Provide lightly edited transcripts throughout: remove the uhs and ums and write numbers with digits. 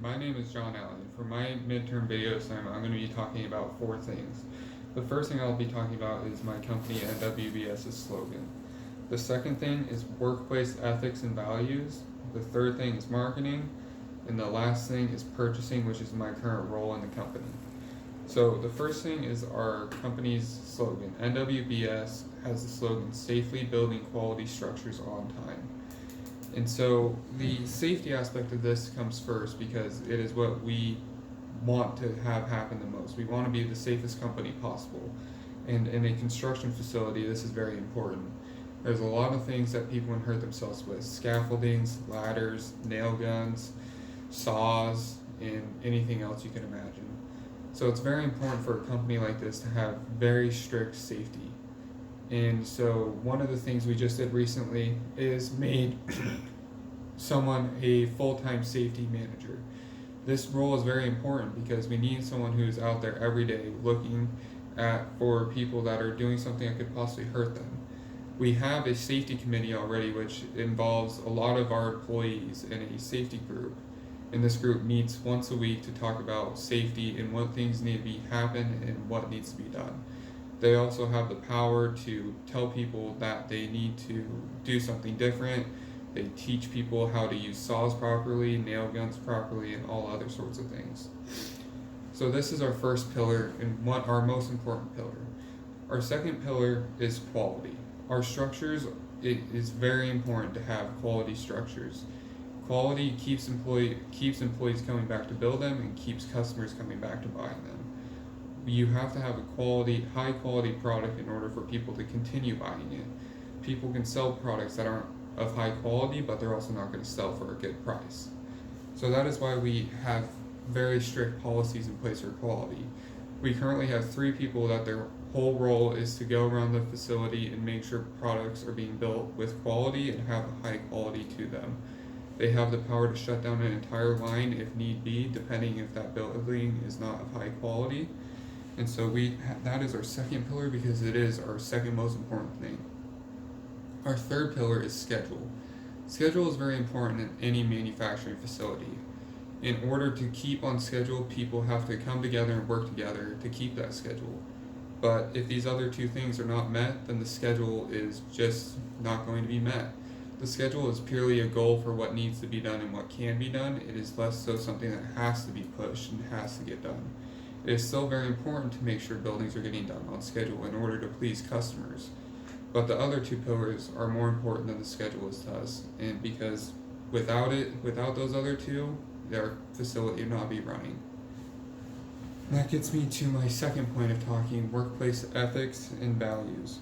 My name is John Allen. For my midterm video assignment, I'm going to be talking about four things. The first thing I'll be talking about is my company NWBS's slogan. The second thing is workplace ethics and values. The third thing is marketing. And the last thing is purchasing, which is my current role in the company. So the first thing is our company's slogan. NWBS has the slogan, safely building quality structures on time. And so the safety aspect of this comes first because it is what we want to have happen the most. We want to be the safest company possible. And in a construction facility, this is very important. There's a lot of things that people can hurt themselves with: scaffoldings, ladders, nail guns, saws, and anything else you can imagine. So it's very important for a company like this to have very strict safety. And so one of the things we just did recently is made someone a full-time safety manager. This role is very important because we need someone who's out there every day looking at for people that are doing something that could possibly hurt them. We have a safety committee already, which involves a lot of our employees in a safety group. And this group meets once a week to talk about safety and what things need to be happen and what needs to be done. They also have the power to tell people that they need to do something different. They teach people how to use saws properly, nail guns properly, and all other sorts of things. So this is our first pillar and our most important pillar. Our second pillar is quality. Our structures, it is very important to have quality structures. Quality keeps employees coming back to build them and keeps customers coming back to buying them. You have to have a high quality product in order for people to continue buying it. People can sell products that aren't of high quality, but they're also not going to sell for a good price. So that is why we have very strict policies in place for quality. We currently have 3 people that their whole role is to go around the facility and make sure products are being built with quality and have a high quality to them. They have the power to shut down an entire line if need be, depending if that building is not of high quality. And so that is our second pillar because it is our second most important thing. Our third pillar is schedule. Schedule is very important in any manufacturing facility. In order to keep on schedule, people have to come together and work together to keep that schedule. But if these other 2 things are not met, then the schedule is just not going to be met. The schedule is purely a goal for what needs to be done and what can be done. It is less so something that has to be pushed and has to get done. It is still very important to make sure buildings are getting done on schedule in order to please customers. But the other 2 pillars are more important than the schedule is to us, and because without those other 2, our facility would not be running. That gets me to my second point of talking: workplace ethics and values.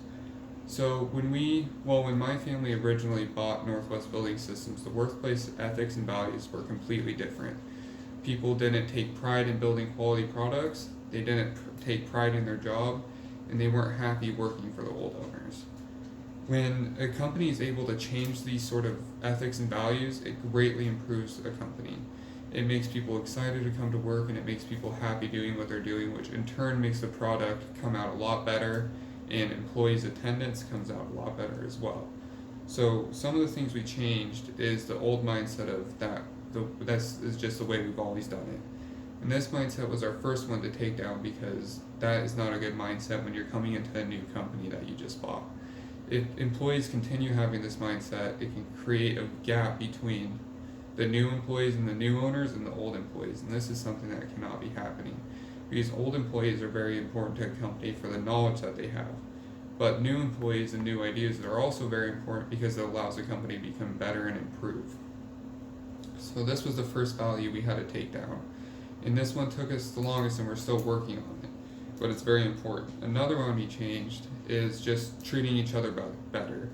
So when my family originally bought Northwest Building Systems, the workplace ethics and values were completely different. People didn't take pride in building quality products, they didn't take pride in their job, and they weren't happy working for the old owners. When a company is able to change these sort of ethics and values, it greatly improves a company. It makes people excited to come to work, and it makes people happy doing what they're doing, which in turn makes the product come out a lot better, and employees' attendance comes out a lot better as well. So some of the things we changed is the old mindset of that's is just the way we've always done it. And this mindset was our first one to take down because that is not a good mindset when you're coming into a new company that you just bought. If employees continue having this mindset, it can create a gap between the new employees and the new owners and the old employees. And this is something that cannot be happening because old employees are very important to a company for the knowledge that they have. But new employees and new ideas are also very important because it allows the company to become better and improve. So this was the first value we had to take down. And this one took us the longest and we're still working on it. But it's very important. Another one we changed is just treating each other better.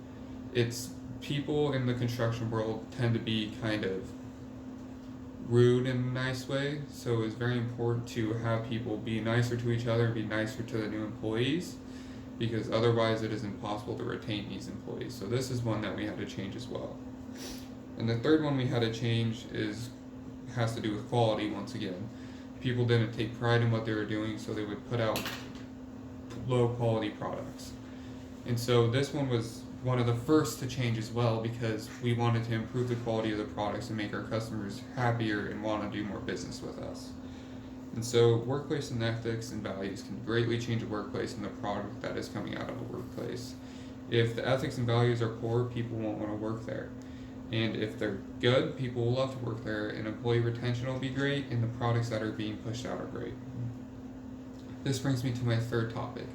It's people in the construction world tend to be kind of rude in a nice way, so it's very important to have people be nicer to each other and be nicer to the new employees, because otherwise it is impossible to retain these employees. So this is one that we had to change as well. And the third one we had to change has to do with quality once again. People didn't take pride in what they were doing, so they would put out low quality products. And so this one was one of the first to change as well because we wanted to improve the quality of the products and make our customers happier and want to do more business with us. And so, workplace and ethics and values can greatly change a workplace and the product that is coming out of a workplace. If the ethics and values are poor, people won't want to work there. And if they're good, people will love to work there, and employee retention will be great, and the products that are being pushed out are great. This brings me to my third topic,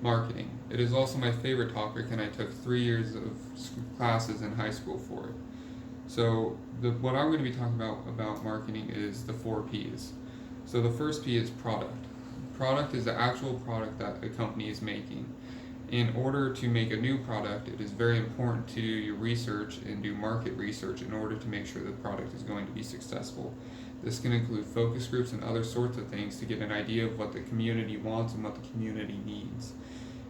marketing. It is also my favorite topic, and I took 3 years of classes in high school for it. So, what I'm going to be talking about marketing is the 4Ps. So, the first P is product. Product is the actual product that a company is making. In order to make a new product, it is very important to do your research and do market research in order to make sure the product is going to be successful. This can include focus groups and other sorts of things to get an idea of what the community wants and what the community needs.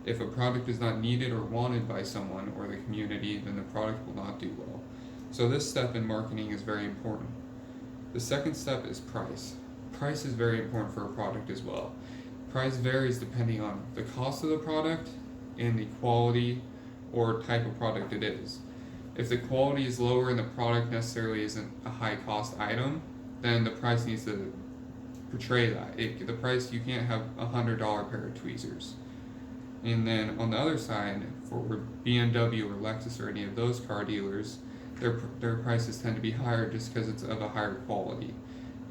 If a product is not needed or wanted by someone or the community, then the product will not do well. So this step in marketing is very important. The second step is price. Price is very important for a product as well. Price varies depending on the cost of the product and the quality or type of product it is. If the quality is lower and the product necessarily isn't a high cost item, then the price needs to portray that. The price, you can't have $100 pair of tweezers. And then on the other side, for BMW or Lexus or any of those car dealers, their prices tend to be higher just because it's of a higher quality.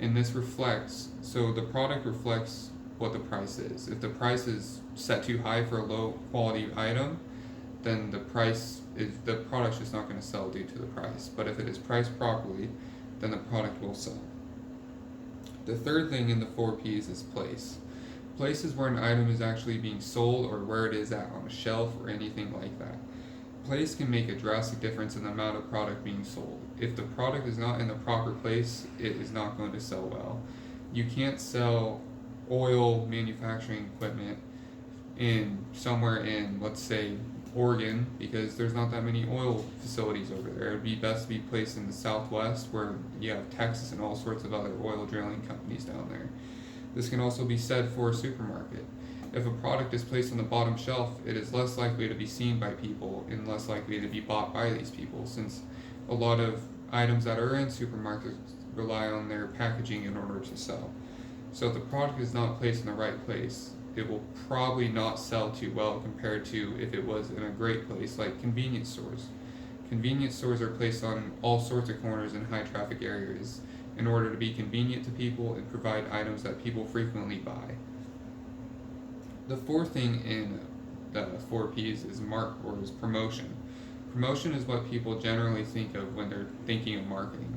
And this reflects, so the product reflects what the price is. If the price is set too high for a low quality item, then the product's just not going to sell due to the price. But if it is priced properly, then the product will sell. The third thing in the 4Ps is place. Place is where an item is actually being sold or where it is at on a shelf or anything like that. Place can make a drastic difference in the amount of product being sold. If the product is not in the proper place, it is not going to sell well. You can't sell oil manufacturing equipment somewhere in, let's say, Oregon, because there's not that many oil facilities over there. It would be best to be placed in the Southwest, where you have Texas and all sorts of other oil drilling companies down there. This can also be said for a supermarket. If a product is placed on the bottom shelf, it is less likely to be seen by people and less likely to be bought by these people, since a lot of items that are in supermarkets rely on their packaging in order to sell. So if the product is not placed in the right place, it will probably not sell too well compared to if it was in a great place like convenience stores. Convenience stores are placed on all sorts of corners in high traffic areas in order to be convenient to people and provide items that people frequently buy. The fourth thing in the 4Ps is promotion. Promotion is what people generally think of when they're thinking of marketing.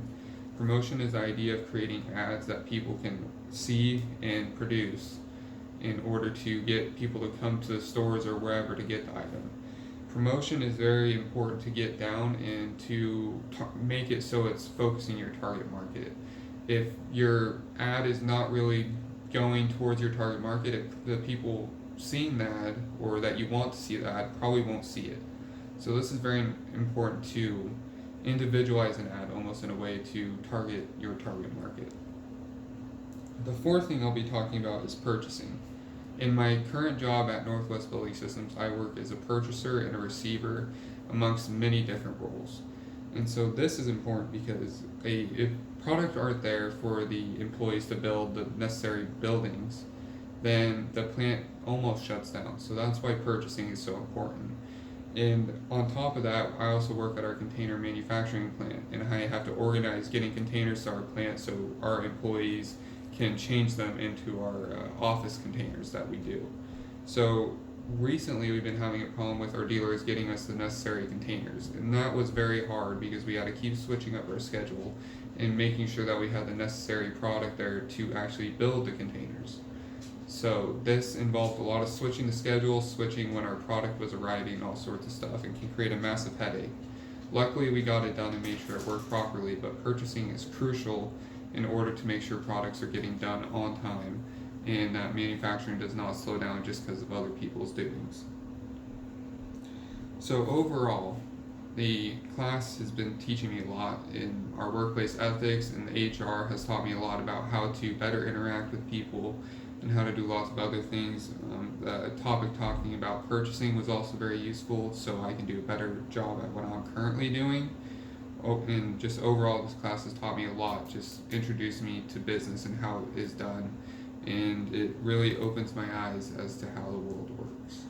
Promotion is the idea of creating ads that people can see and produce in order to get people to come to the stores or wherever to get the item. Promotion is very important to get down and to make it so it's focusing your target market. If your ad is not really going towards your target market, the people seeing the ad or that you want to see the ad probably won't see it. So this is very important to individualize an ad almost in a way to target your target market. The fourth thing I'll be talking about is purchasing. In my current job at Northwest Building Systems, I work as a purchaser and a receiver amongst many different roles. And so this is important because if products aren't there for the employees to build the necessary buildings, then the plant almost shuts down. So that's why purchasing is so important. And on top of that, I also work at our container manufacturing plant, and I have to organize getting containers to our plant so our employees can change them into our office containers that we do. So recently we've been having a problem with our dealers getting us the necessary containers, and that was very hard because we had to keep switching up our schedule and making sure that we had the necessary product there to actually build the containers. So this involved a lot of switching the schedule, switching when our product was arriving, and all sorts of stuff, and can create a massive headache. Luckily we got it done and made sure it worked properly, but purchasing is crucial in order to make sure products are getting done on time and that manufacturing does not slow down just because of other people's doings. So overall, the class has been teaching me a lot in our workplace ethics, and the HR has taught me a lot about how to better interact with people and how to do lots of other things. The topic talking about purchasing was also very useful, so I can do a better job at what I'm currently doing. And just overall, this class has taught me a lot, just introduced me to business and how it is done, and it really opens my eyes as to how the world works.